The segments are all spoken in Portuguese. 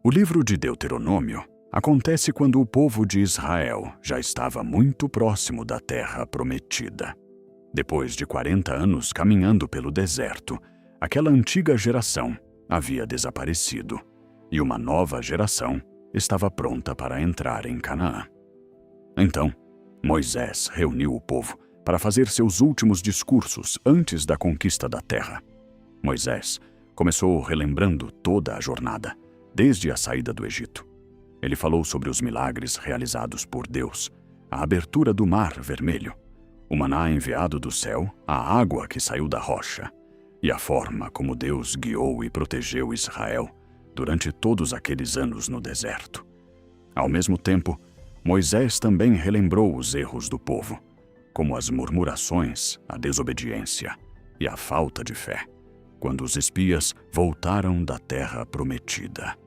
O livro de Deuteronômio acontece quando o povo de Israel já estava muito próximo da terra prometida. Depois de 40 anos caminhando pelo deserto, aquela antiga geração havia desaparecido e uma nova geração estava pronta para entrar em Canaã. Então, Moisés reuniu o povo para fazer seus últimos discursos antes da conquista da terra. Moisés começou relembrando toda a jornada, desde a saída do Egito. Ele falou sobre os milagres realizados por Deus, a abertura do Mar Vermelho, o maná enviado do céu, a água que saiu da rocha, e a forma como Deus guiou e protegeu Israel durante todos aqueles anos no deserto. Ao mesmo tempo, Moisés também relembrou os erros do povo, como as murmurações, a desobediência e a falta de fé, quando os espias voltaram da terra prometida.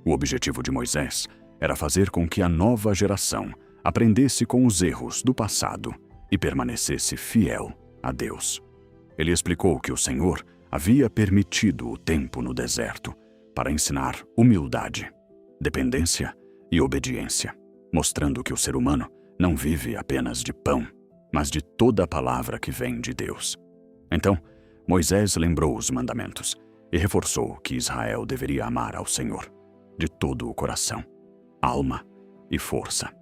O objetivo de Moisés era fazer com que a nova geração aprendesse com os erros do passado e permanecesse fiel a Deus. Ele explicou que o Senhor havia permitido o tempo no deserto para ensinar humildade, dependência e obediência, mostrando que o ser humano não vive apenas de pão, mas de toda a palavra que vem de Deus. Então, Moisés lembrou os mandamentos e reforçou que Israel deveria amar ao Senhor de todo o coração, alma e força.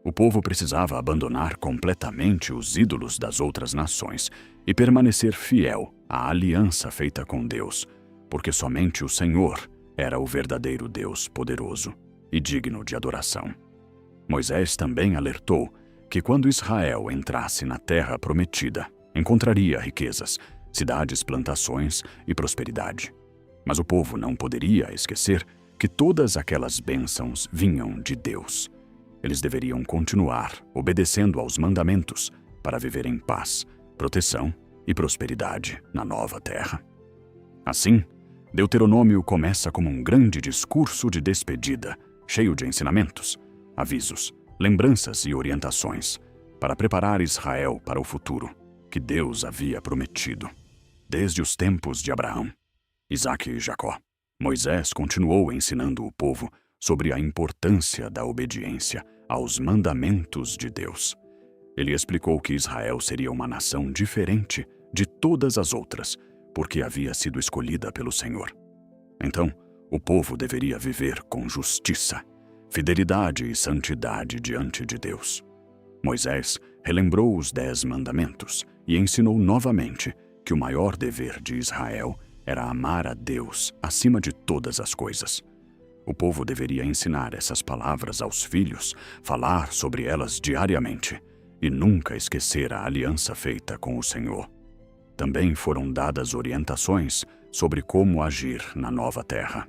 O povo precisava abandonar completamente os ídolos das outras nações e permanecer fiel à aliança feita com Deus, porque somente o Senhor era o verdadeiro Deus poderoso e digno de adoração. Moisés também alertou que quando Israel entrasse na terra prometida, encontraria riquezas, cidades, plantações e prosperidade. Mas o povo não poderia esquecer que todas aquelas bênçãos vinham de Deus. Eles deveriam continuar obedecendo aos mandamentos para viver em paz, proteção e prosperidade na nova terra. Assim, Deuteronômio começa como um grande discurso de despedida, cheio de ensinamentos, avisos, lembranças e orientações, para preparar Israel para o futuro que Deus havia prometido. Desde os tempos de Abraão, Isaque e Jacó, Moisés continuou ensinando o povo sobre a importância da obediência aos mandamentos de Deus. Ele explicou que Israel seria uma nação diferente de todas as outras, porque havia sido escolhida pelo Senhor. Então, o povo deveria viver com justiça, fidelidade e santidade diante de Deus. Moisés relembrou os 10 mandamentos e ensinou novamente que o maior dever de Israel era amar a Deus acima de todas as coisas. O povo deveria ensinar essas palavras aos filhos, falar sobre elas diariamente e nunca esquecer a aliança feita com o Senhor. Também foram dadas orientações sobre como agir na nova terra.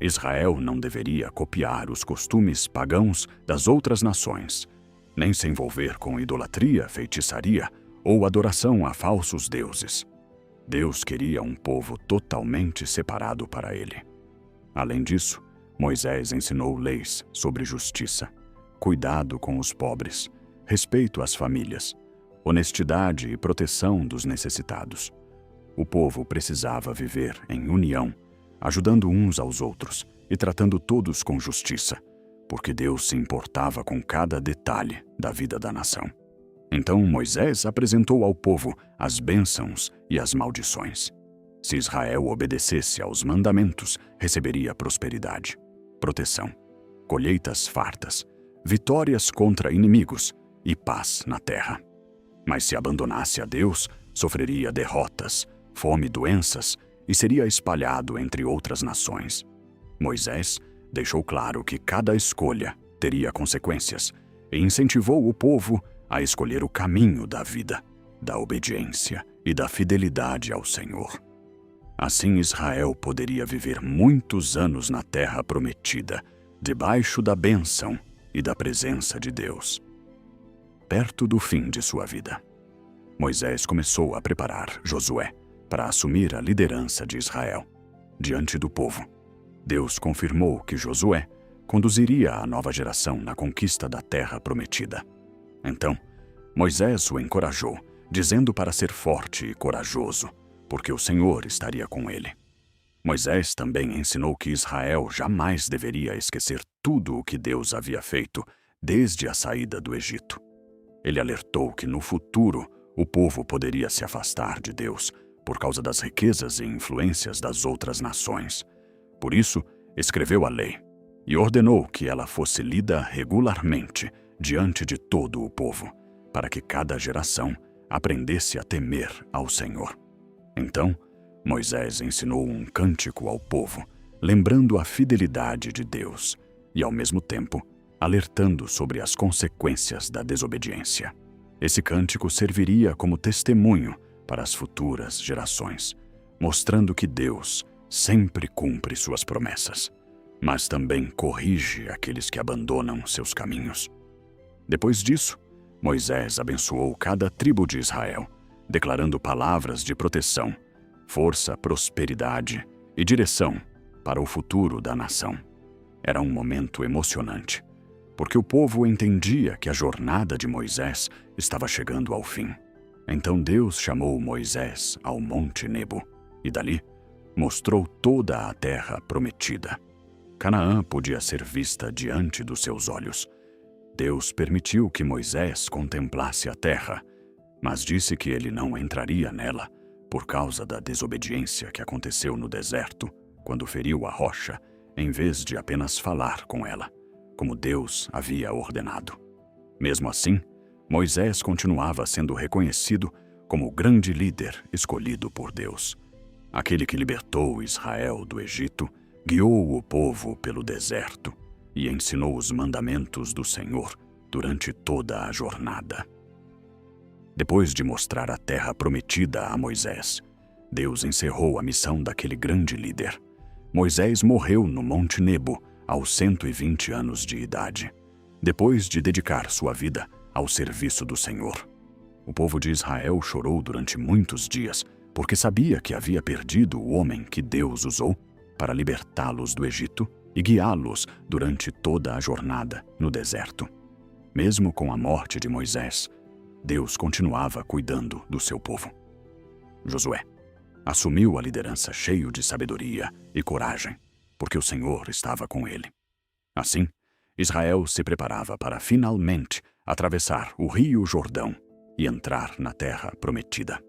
Israel não deveria copiar os costumes pagãos das outras nações, nem se envolver com idolatria, feitiçaria ou adoração a falsos deuses. Deus queria um povo totalmente separado para ele. Além disso, Moisés ensinou leis sobre justiça, cuidado com os pobres, respeito às famílias, honestidade e proteção dos necessitados. O povo precisava viver em união, ajudando uns aos outros e tratando todos com justiça, porque Deus se importava com cada detalhe da vida da nação. Então Moisés apresentou ao povo as bênçãos e as maldições. Se Israel obedecesse aos mandamentos, receberia prosperidade, proteção, colheitas fartas, vitórias contra inimigos e paz na terra. Mas se abandonasse a Deus, sofreria derrotas, fome, doenças e seria espalhado entre outras nações. Moisés deixou claro que cada escolha teria consequências e incentivou o povo a escolher o caminho da vida, da obediência e da fidelidade ao Senhor. Assim Israel poderia viver muitos anos na terra prometida, debaixo da bênção e da presença de Deus. Perto do fim de sua vida, Moisés começou a preparar Josué para assumir a liderança de Israel. Diante do povo, Deus confirmou que Josué conduziria a nova geração na conquista da terra prometida. Então, Moisés o encorajou, dizendo para ser forte e corajoso, porque o Senhor estaria com ele. Moisés também ensinou que Israel jamais deveria esquecer tudo o que Deus havia feito desde a saída do Egito. Ele alertou que no futuro o povo poderia se afastar de Deus por causa das riquezas e influências das outras nações. Por isso, escreveu a lei e ordenou que ela fosse lida regularmente diante de todo o povo, para que cada geração aprendesse a temer ao Senhor. Então, Moisés ensinou um cântico ao povo, lembrando a fidelidade de Deus e, ao mesmo tempo, alertando sobre as consequências da desobediência. Esse cântico serviria como testemunho para as futuras gerações, mostrando que Deus sempre cumpre suas promessas, mas também corrige aqueles que abandonam seus caminhos. Depois disso, Moisés abençoou cada tribo de Israel, declarando palavras de proteção, força, prosperidade e direção para o futuro da nação. Era um momento emocionante, porque o povo entendia que a jornada de Moisés estava chegando ao fim. Então Deus chamou Moisés ao Monte Nebo e dali mostrou toda a terra prometida. Canaã podia ser vista diante dos seus olhos. Deus permitiu que Moisés contemplasse a terra, mas disse que ele não entraria nela por causa da desobediência que aconteceu no deserto, quando feriu a rocha, em vez de apenas falar com ela, como Deus havia ordenado. Mesmo assim, Moisés continuava sendo reconhecido como o grande líder escolhido por Deus. Aquele que libertou Israel do Egito, guiou o povo pelo deserto e ensinou os mandamentos do Senhor durante toda a jornada. Depois de mostrar a terra prometida a Moisés, Deus encerrou a missão daquele grande líder. Moisés morreu no Monte Nebo aos 120 anos de idade, depois de dedicar sua vida ao serviço do Senhor. O povo de Israel chorou durante muitos dias, porque sabia que havia perdido o homem que Deus usou para libertá-los do Egito e guiá-los durante toda a jornada no deserto. Mesmo com a morte de Moisés, Deus continuava cuidando do seu povo. Josué assumiu a liderança cheio de sabedoria e coragem, porque o Senhor estava com ele. Assim, Israel se preparava para finalmente atravessar o rio Jordão e entrar na terra prometida.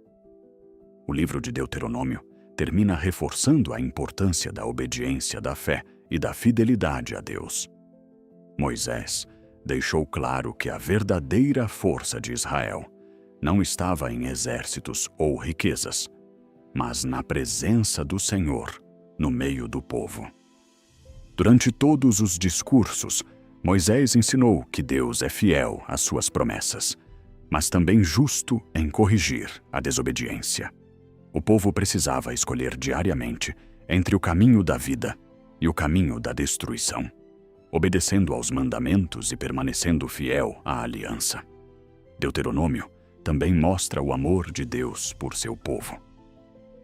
O livro de Deuteronômio termina reforçando a importância da obediência, da fé e da fidelidade a Deus. Moisés deixou claro que a verdadeira força de Israel não estava em exércitos ou riquezas, mas na presença do Senhor no meio do povo. Durante todos os discursos, Moisés ensinou que Deus é fiel às suas promessas, mas também justo em corrigir a desobediência. O povo precisava escolher diariamente entre o caminho da vida e o caminho da destruição, obedecendo aos mandamentos e permanecendo fiel à aliança. Deuteronômio também mostra o amor de Deus por seu povo.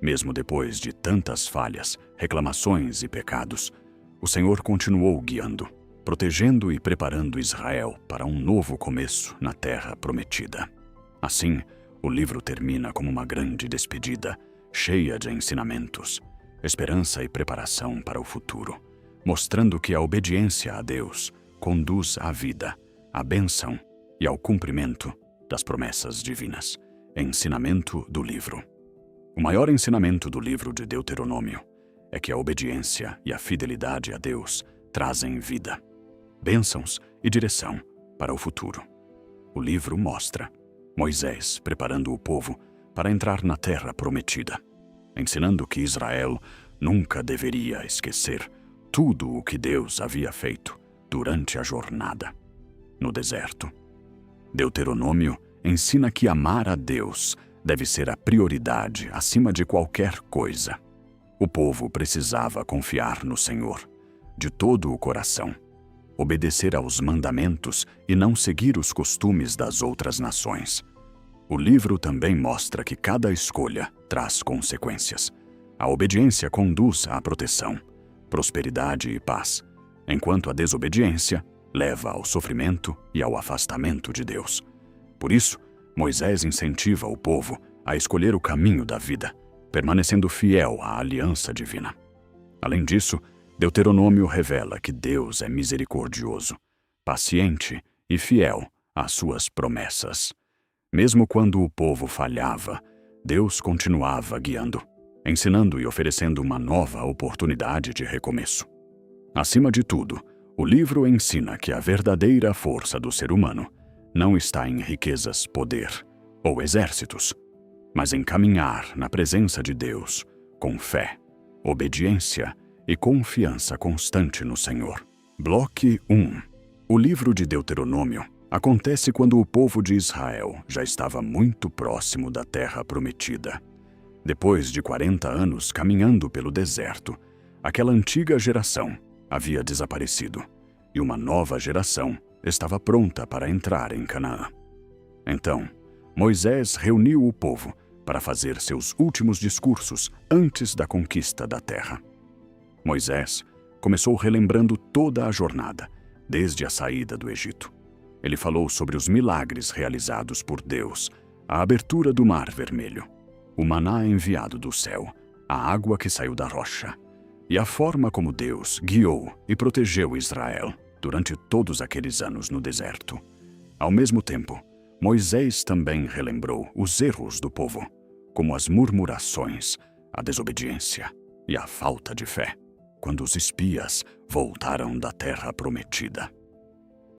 Mesmo depois de tantas falhas, reclamações e pecados, o Senhor continuou guiando, protegendo e preparando Israel para um novo começo na terra prometida. Assim, o livro termina como uma grande despedida, cheia de ensinamentos, esperança e preparação para o futuro, mostrando que a obediência a Deus conduz à vida, à bênção e ao cumprimento das promessas divinas. Ensinamento do livro. O maior ensinamento do livro de Deuteronômio é que a obediência e a fidelidade a Deus trazem vida, bênçãos e direção para o futuro. O livro mostra Moisés preparando o povo para entrar na terra prometida, ensinando que Israel nunca deveria esquecer tudo o que Deus havia feito durante a jornada no deserto. Deuteronômio ensina que amar a Deus deve ser a prioridade acima de qualquer coisa. O povo precisava confiar no Senhor de todo o coração, obedecer aos mandamentos e não seguir os costumes das outras nações. O livro também mostra que cada escolha traz consequências. A obediência conduz à proteção, prosperidade e paz, enquanto a desobediência leva ao sofrimento e ao afastamento de Deus. Por isso, Moisés incentiva o povo a escolher o caminho da vida, permanecendo fiel à aliança divina. Além disso, Deuteronômio revela que Deus é misericordioso, paciente e fiel às suas promessas. Mesmo quando o povo falhava, Deus continuava guiando, ensinando e oferecendo uma nova oportunidade de recomeço. Acima de tudo, o livro ensina que a verdadeira força do ser humano não está em riquezas, poder ou exércitos, mas em caminhar na presença de Deus com fé, obediência e confiança constante no Senhor. Bloque 1. O livro de Deuteronômio acontece quando o povo de Israel já estava muito próximo da terra prometida. Depois de 40 anos caminhando pelo deserto, aquela antiga geração havia desaparecido e uma nova geração estava pronta para entrar em Canaã. Então, Moisés reuniu o povo para fazer seus últimos discursos antes da conquista da terra. Moisés começou relembrando toda a jornada, desde a saída do Egito. Ele falou sobre os milagres realizados por Deus, a abertura do Mar Vermelho, o maná enviado do céu, a água que saiu da rocha, e a forma como Deus guiou e protegeu Israel durante todos aqueles anos no deserto. Ao mesmo tempo, Moisés também relembrou os erros do povo, como as murmurações, a desobediência e a falta de fé, quando os espias voltaram da terra prometida.